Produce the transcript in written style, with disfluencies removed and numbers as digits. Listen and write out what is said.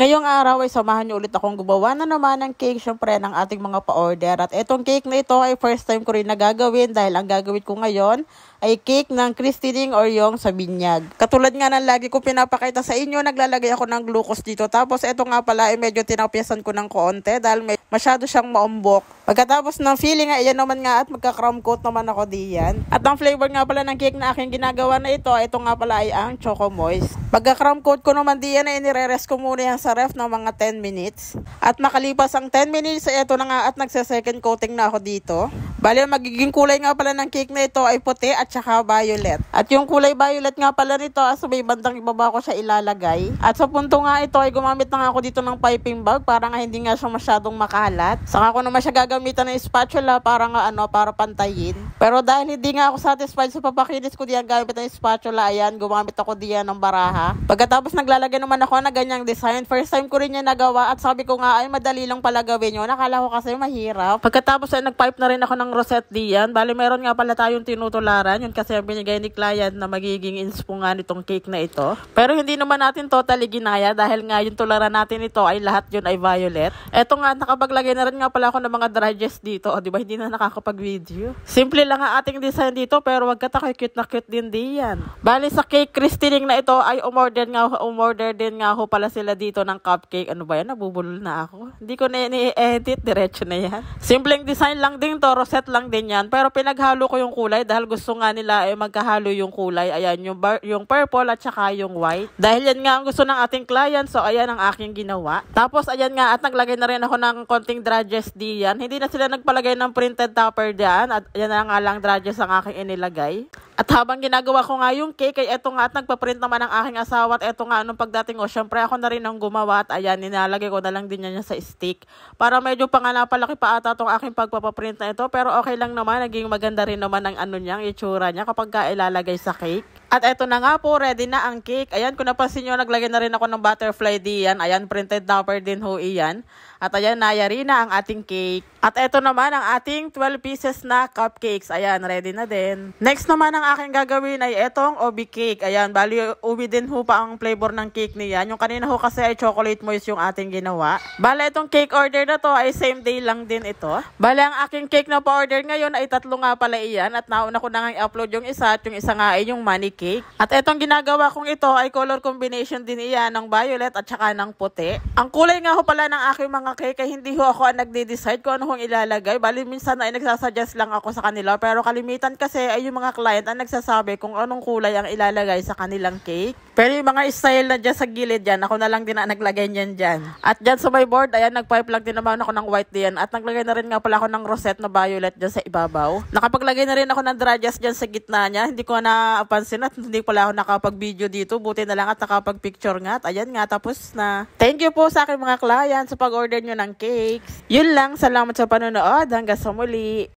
Ngayong araw ay samahan niyo ulit akong gumawa na naman ng cake syempre ng ating mga pa-order. At itong cake na ito ay first time ko rin na gagawin dahil ang gagawin ko ngayon ay cake ng Christening or yung sa binyag. Katulad nga ng lagi ko pinapakita sa inyo, naglalagay ako ng glucose dito. Tapos ito nga pala ay medyo tinapyasan ko ng konti dahil masyado siyang maumbok. Pagkatapos ng filling ay yan naman nga at magka-crumb coat naman ako diyan. At ang flavor nga pala ng cake na aking ginagawa na ito nga pala ay ang Choco Moist. Pagka-crumb coat ko naman diyan ay nire-rest ko muna yan sa ref ng mga 10 minutes. At makalipas ang 10 minutes, ito na nga at nagse-second coating na ako dito. Bali, magiging kulay nga pala ng cake na ito ay puti at saka violet. At yung kulay violet nga pala nito, sa may bandang ibaba ko siya ilalagay. At sa punto nga ito ay gumamit na nga ako dito ng piping bag para nga hindi nga siya masyadong makalat. Saka ko naman siya gagamitan ng spatula para nga para pantayin. Pero dahil hindi nga ako satisfied sa papakinis ko diyan gamit ng spatula, ayan, gumamit ako diyan ng baraha. Pagkatapos naglalagay naman ako na ganyang design. First time ko rin yan nagawa at sabi ko nga ay madali lang pala gawin yun. Nakala ko kasi mahirap. Pagkatapos ay nagpipe na rin ako ng rosette diyan. Bali meron nga pala tayong tinutularan. Yun kasi binigay ni client na magiging inspo nga nitong cake na ito. Pero hindi naman natin totally ginaya dahil nga yung tularan natin ito ay lahat yun ay violet. Eto nga, nakapaglagay na rin nga pala ako ng mga dredges dito. O diba, hindi na nakakapag-video. Simple lang ang ating design dito pero wag kataka cute na cute din diyan. Bali sa cake Christening na ito ay umorder din nga ho pala sila dito ng cupcake. Ano ba yan? Nabubulol na ako. Hindi ko na i-edit. Diretso na yan. Simpleng design lang din to. Rosette lang din yan. Pero pinaghalo ko yung kulay dahil gusto nga nila magkahalo yung kulay. Ayan, yung purple at saka yung white. Dahil yan nga ang gusto ng ating client. So, ayan ang aking ginawa. Tapos, ayan nga at naglagay na rin ako ng konting dredges diyan. Hindi na sila nagpalagay ng printed topper diyan. At ayan na nga lang dredges ang aking inilagay. At habang ginagawa ko nga yung cake, ay eto nga at nagpaprint naman ang aking asawa at eto nga anong pagdating ko, syempre ako na rin ang gumawa at ayan, nilalagay ko na lang din yan sa stick. Para medyo pa nga napalaki pa ata itong aking pagpapaprint na ito, pero okay lang naman, naging maganda rin naman ang niya, itsura niya kapag ka ilalagay sa cake. At eto na nga po, ready na ang cake. Ayan, kung napansin nyo, naglagay na rin ako ng butterfly diyan. Ayan, printed topper din ho iyan. At ayan, nayari na ang ating cake. At eto naman ang ating 12 pieces na cupcakes. Ayan, ready na din. Next naman ang aking gagawin ay etong ubi cake. Ayan, bali ubi din ho pa ang flavor ng cake niyan. Yung kanina ho kasi ay chocolate moist yung ating ginawa. Bali itong cake order na to ay same day lang din ito. Bali ang aking cake na pa-order ngayon ay 3 nga pala iyan. At nauna ko na nga i-upload yung isa at yung isa nga ay yung money cake. At etong ginagawa kong ito ay color combination din iyan ng violet at saka ng puti. Ang kulay nga ho pala ng aking mga cake ay hindi ho ako ang nagde-decide kung ano hong ilalagay. Bali minsan ay nagsasuggest lang ako sa kanila pero kalimitan kasi ay yung mga client ang nagsasabi kung anong kulay ang ilalagay sa kanilang cake. Pero yung mga style na dyan sa gilid dyan, ako na lang din ang naglagay niyan dyan. At dyan sa my board, ayan, nagpipe lang din naman ako ng white diyan. At naglagay na rin nga pala ako ng rosette na violet dyan sa ibabaw. Nakapaglagay na rin ako ng dredges dyan sa gitna niya. Hindi ko na napansin at hindi pala ako nakapag-video dito. Buti na lang at nakapag-picture nga. At ayan nga, tapos na. Thank you po sa aking mga clients sa pag-order nyo ng cakes. Yun lang, salamat sa panonood. Hanggang sa muli.